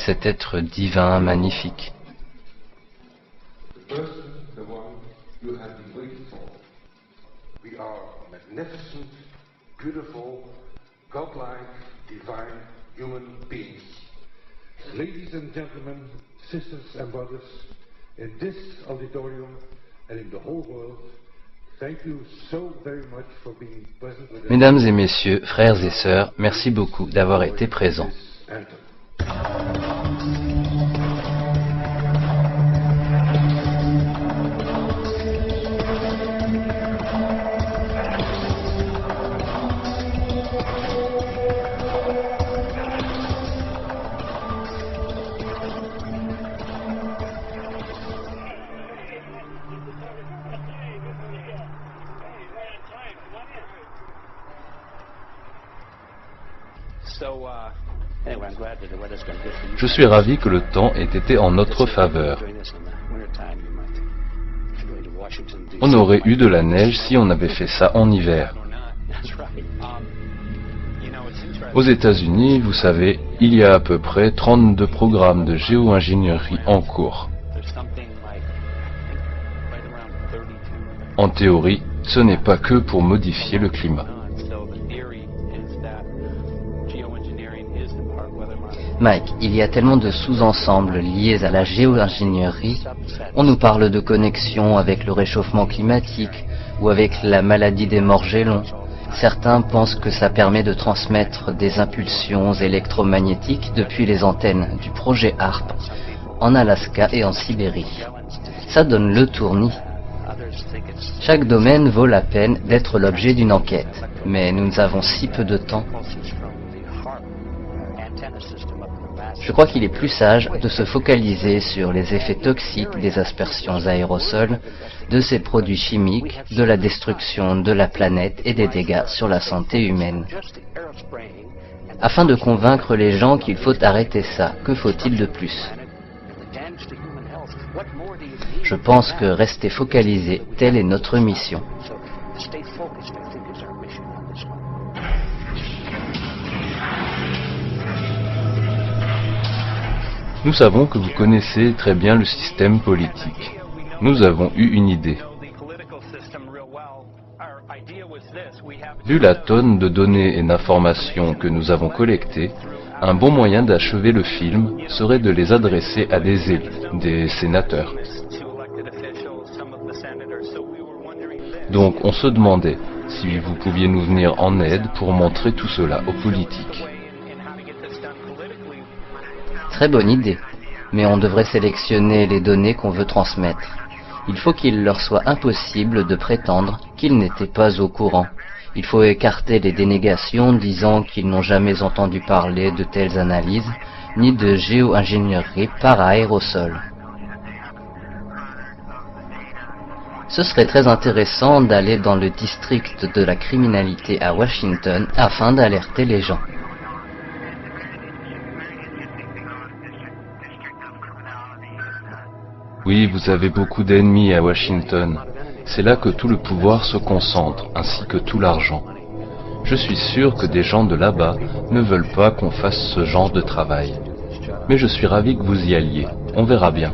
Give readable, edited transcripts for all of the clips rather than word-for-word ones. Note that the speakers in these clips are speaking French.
cet être divin magnifique. Ladies and gentlemen, sisters and brothers, in this auditorium and in the whole world, thank you so very much for being present with us. Mesdames et messieurs, frères et sœurs, merci beaucoup d'avoir été présents. Je suis ravi que le temps ait été en notre faveur. On aurait eu de la neige si on avait fait ça en hiver. Aux États-Unis, vous savez, il y a à peu près 32 programmes de géo-ingénierie en cours. En théorie, ce n'est pas que pour modifier le climat. Mike, il y a tellement de sous-ensembles liés à la géo-ingénierie. On nous parle de connexion avec le réchauffement climatique ou avec la maladie des morgellons. Certains pensent que ça permet de transmettre des impulsions électromagnétiques depuis les antennes du projet HARP en Alaska et en Sibérie. Ça donne le tournis. Chaque domaine vaut la peine d'être l'objet d'une enquête, mais nous avons si peu de temps. Je crois qu'il est plus sage de se focaliser sur les effets toxiques des aspersions aérosols, de ces produits chimiques, de la destruction de la planète et des dégâts sur la santé humaine. Afin de convaincre les gens qu'il faut arrêter ça, que faut-il de plus? Je pense que rester focalisé, telle est notre mission. Nous savons que vous connaissez très bien le système politique. Nous avons eu une idée. Vu la tonne de données et d'informations que nous avons collectées, un bon moyen d'achever le film serait de les adresser à des élus, des sénateurs. Donc on se demandait si vous pouviez nous venir en aide pour montrer tout cela aux politiques. Très bonne idée, mais on devrait sélectionner les données qu'on veut transmettre. Il faut qu'il leur soit impossible de prétendre qu'ils n'étaient pas au courant. Il faut écarter les dénégations disant qu'ils n'ont jamais entendu parler de telles analyses, ni de géo-ingénierie par aérosol. Ce serait très intéressant d'aller dans le district de la criminalité à Washington afin d'alerter les gens. Oui, vous avez beaucoup d'ennemis à Washington. C'est là que tout le pouvoir se concentre, ainsi que tout l'argent. Je suis sûr que des gens de là-bas ne veulent pas qu'on fasse ce genre de travail. Mais je suis ravi que vous y alliez. On verra bien.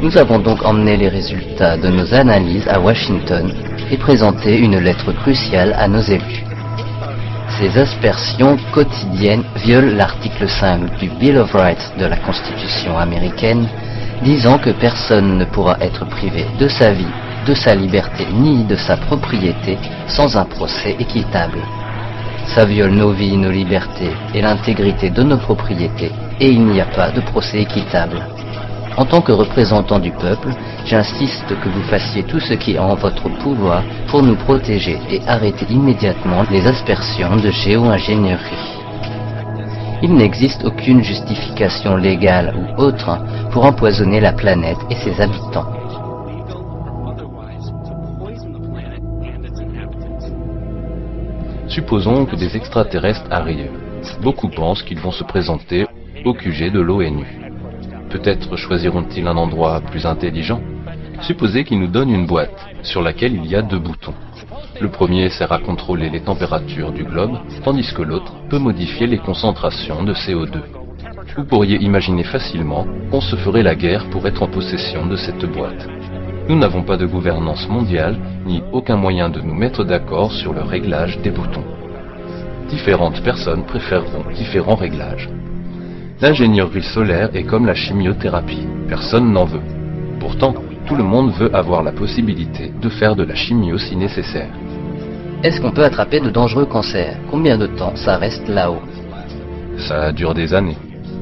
Nous avons donc emmené les résultats de nos analyses à Washington et présenté une lettre cruciale à nos élus. Ces aspersions quotidiennes violent l'article 5 du Bill of Rights de la Constitution américaine, disant que personne ne pourra être privé de sa vie, de sa liberté ni de sa propriété sans un procès équitable. Ça viole nos vies, nos libertés et l'intégrité de nos propriétés, et il n'y a pas de procès équitable. En tant que représentant du peuple, j'insiste que vous fassiez tout ce qui est en votre pouvoir pour nous protéger et arrêter immédiatement les aspersions de géo-ingénierie. Il n'existe aucune justification légale ou autre pour empoisonner la planète et ses habitants. Supposons que des extraterrestres arrivent. Beaucoup pensent qu'ils vont se présenter au QG de l'ONU. Peut-être choisiront-ils un endroit plus intelligent. Supposez qu'ils nous donnent une boîte sur laquelle il y a 2 boutons. Le premier sert à contrôler les températures du globe, tandis que l'autre peut modifier les concentrations de CO2. Vous pourriez imaginer facilement qu'on se ferait la guerre pour être en possession de cette boîte. Nous n'avons pas de gouvernance mondiale, ni aucun moyen de nous mettre d'accord sur le réglage des boutons. Différentes personnes préféreront différents réglages. L'ingénierie solaire est comme la chimiothérapie, personne n'en veut. Pourtant, tout le monde veut avoir la possibilité de faire de la chimio si nécessaire. Est-ce qu'on peut attraper de dangereux cancers? Combien de temps ça reste là-haut? Ça dure des années,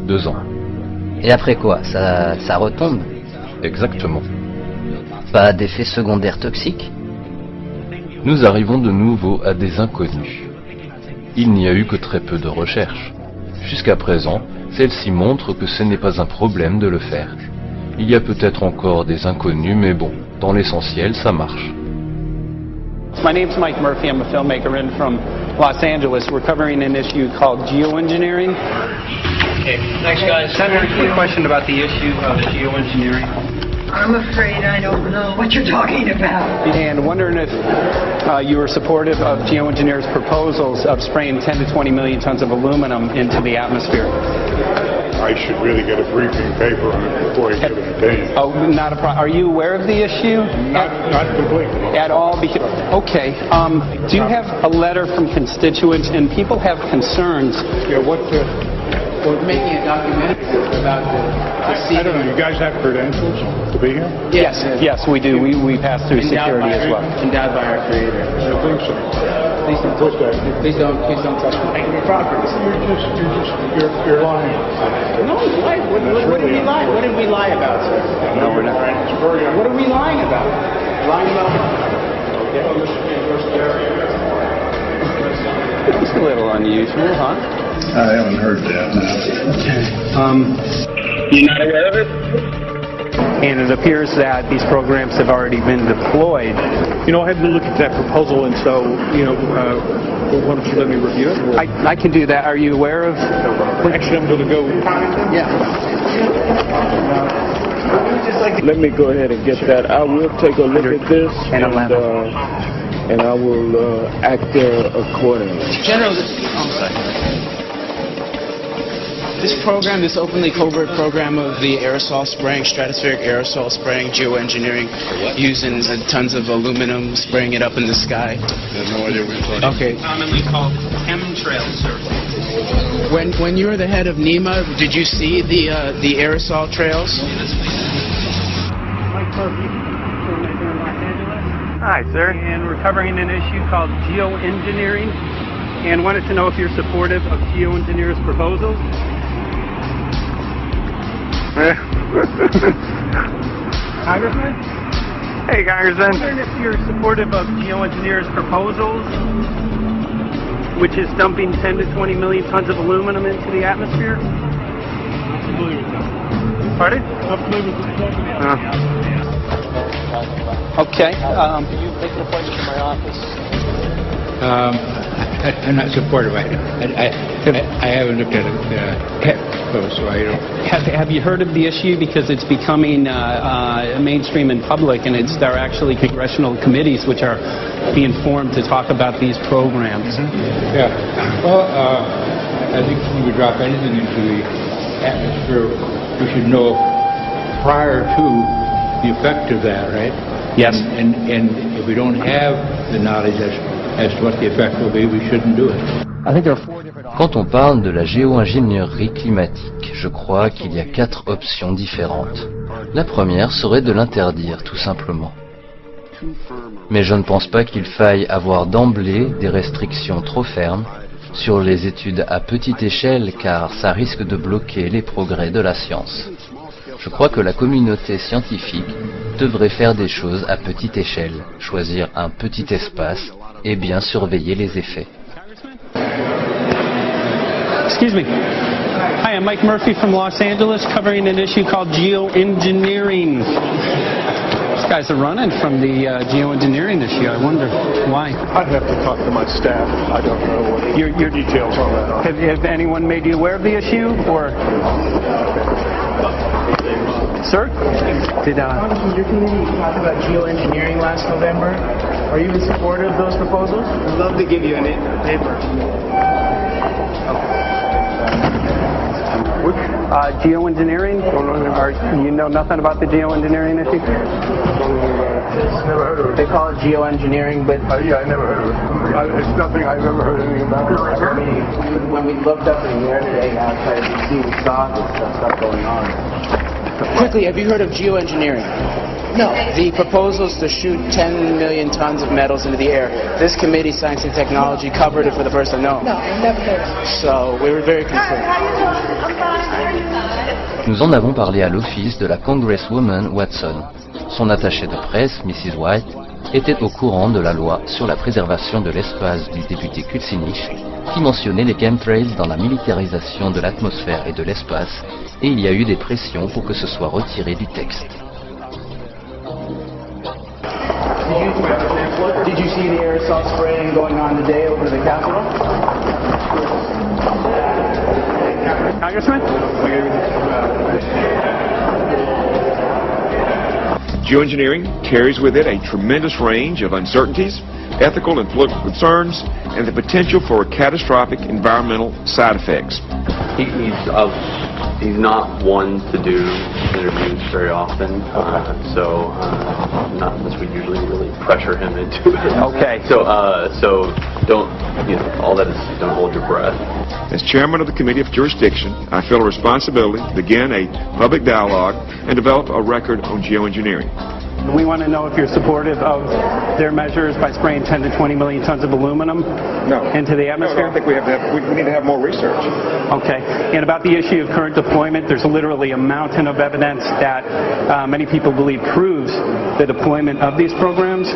2 ans. Et après quoi? Ça retombe? Exactement. Pas d'effets secondaires toxiques? Nous arrivons de nouveau à des inconnus. Il n'y a eu que très peu de recherches. Jusqu'à présent, celle-ci montre que ce n'est pas un problème de le faire. Il y a peut-être encore des inconnus, mais bon, dans l'essentiel, ça marche. My name's Mike Murphy. I'm a filmmaker in from Los Angeles. We're covering an issue called geoengineering. Okay, thanks guys. Senator, quick question about the issue of geoengineering. I'm afraid I don't know what you're talking about. And wondering if you were supportive of geoengineers' proposals of spraying 10 to 20 million tons of aluminum into the atmosphere. I should really get a briefing paper on it before I give an opinion. Oh, not a problem. Are you aware of the issue? Not completely. At all? Okay. Do you have a letter from constituents and people have concerns? Yeah, We're making a documentary about the I don't know, you guys have credentials to be here? Yes, we do. We pass through security as well. Endowed by our creator. I think so. Please don't touch me. Please don't touch me. Your property. You're lying. No, what did we lie? What did we lie about, sir? No, we're not. What are we lying about? Lying about It's a little unusual, huh? I haven't heard that. You're not aware of it? And it appears that these programs have already been deployed. You know, I had to look at that proposal, and so, why don't you let me review it? I can do that. Are you aware of? Actually, I'm going to go. Yeah. Let me go ahead and get that. I will take a look at this, And I will act accordingly. General, this program, this openly covert program of the aerosol spraying, stratospheric aerosol spraying, geoengineering, using tons of aluminum, spraying it up in the sky. I have no idea what you're talking about. Okay. Commonly called chemtrails, sir. When you were the head of NEMA, did you see the aerosol trails? Mike Murphy, filmmaker in Los Angeles. Hi, sir. And we're covering an issue called geoengineering, and wanted to know if you're supportive of geoengineers' proposals. Congressman? Hey, Congressman. I'm wondering if you're supportive of geoengineers' proposals, which is dumping 10 to 20 million tons of aluminum into the atmosphere. Pardon? Okay. I'm not supportive. I haven't looked at it so I don't. Have you heard of the issue? Because it's becoming mainstream in public, and there are actually congressional committees which are being formed to talk about these programs. Yeah. Well, I think when we drop anything into the atmosphere, we should know prior to the effect of that, right? Yes. And if we don't have the knowledge as to what the effect will be, we shouldn't do it. Quand on parle de la géo-ingénierie climatique, je crois qu'il y a 4 options différentes. La première serait de l'interdire, tout simplement. Mais je ne pense pas qu'il faille avoir d'emblée des restrictions trop fermes sur les études à petite échelle, car ça risque de bloquer les progrès de la science. Je crois que la communauté scientifique devrait faire des choses à petite échelle, choisir un petit espace et bien surveiller les effets. Excuse me. Hi, I'm Mike Murphy from Los Angeles, covering an issue called geoengineering. These guys are running from the geoengineering issue. I wonder why. I'd have to talk to my staff. I don't know what your details on that are. Have anyone made you aware of the issue, or? Sir? Did your committee talk about geoengineering last November? Are you in support of those proposals? I'd love to give you a paper. Geoengineering? You know nothing about the geoengineering issue? Never heard of it. They call it geoengineering, but Yeah, I never heard of it. It's nothing I've ever heard anything about. when we looked up in the air today outside, we saw this stuff going on. Quickly, have you heard of geoengineering? No. The proposals to shoot 10 million tons of metals into the air. This committee, Science and Technology, covered it for the first time. No. No, I've never heard of it. So we were very concerned. Nous en avons parlé à l'office de la Congresswoman Watson. Son attachée de presse, Mrs. White, était au courant de la loi sur la préservation de l'espace du député Kucinich, qui mentionnait les chemtrails dans la militarisation de l'atmosphère et de l'espace, et il y a eu des pressions pour que ce soit retiré du texte. Did you see the aerosol spraying going on today over the Capitol? Congressman? Geoengineering carries with it a tremendous range of uncertainties, ethical and political concerns, and the potential for catastrophic environmental side effects. He's not one to do interviews very often, so not unless we usually really pressure him into it. Okay. So don't, all that is, don't hold your breath. As chairman of the Committee of Jurisdiction, I feel a responsibility to begin a public dialogue and develop a record on geoengineering. We want to know if you're supportive of their measures by spraying 10 to 20 million tons of aluminum into the atmosphere? No, I think we need to have more research. Okay. And about the issue of current deployment, there's literally a mountain of evidence that many people believe proves the deployment of these programs.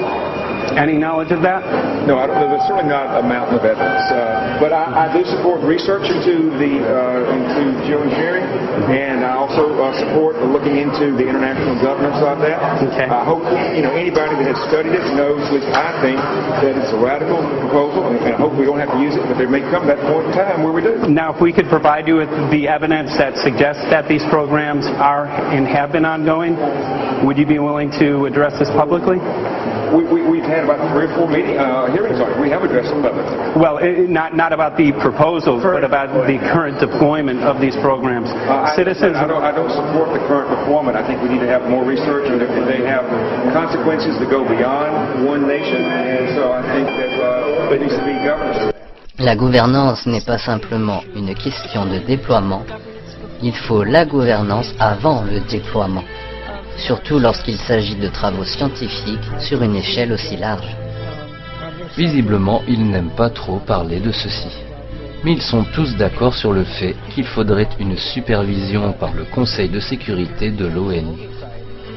Any knowledge of that? No, there's certainly not a mountain of evidence. But I do support research into geoengineering, and I also support looking into the international governance of that. Okay. I hope anybody that has studied it knows, at least I think, that it's a radical proposal, and I hope we don't have to use it, but there may come that point in time where we do. Now, if we could provide you with the evidence that suggests that these programs are and have been ongoing, would you be willing to address this publicly? We've had about 3 or 4 hearings on it. We have addressed them publicly. Well, not about the proposals, but about the current deployment of these programs. Citizens. I don't support the current deployment. I think we need to have more research, and they have consequences that go beyond one nation, and so I think that there needs to be governance. La gouvernance n'est pas simplement une question de déploiement, il faut la gouvernance avant le déploiement, surtout lorsqu'il s'agit de travaux scientifiques sur une échelle aussi large. Visiblement, ils n'aiment pas trop parler de ceci. Mais ils sont tous d'accord sur le fait qu'il faudrait une supervision par le Conseil de sécurité de l'ONU,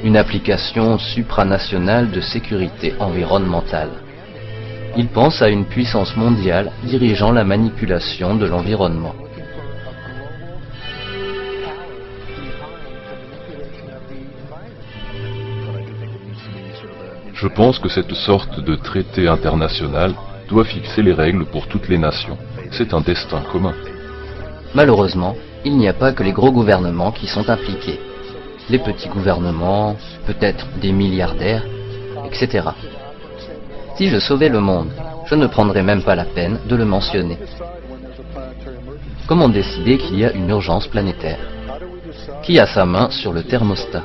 une application supranationale de sécurité environnementale. Ils pensent à une puissance mondiale dirigeant la manipulation de l'environnement. Je pense que cette sorte de traité international doit fixer les règles pour toutes les nations. C'est un destin commun. Malheureusement, il n'y a pas que les gros gouvernements qui sont impliqués. Les petits gouvernements, peut-être des milliardaires, etc. Si je sauvais le monde, je ne prendrais même pas la peine de le mentionner. Comment décider qu'il y a une urgence planétaire? Qui a sa main sur le thermostat?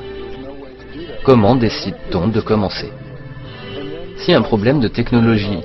Comment décide-t-on de commencer? Si un problème de technologie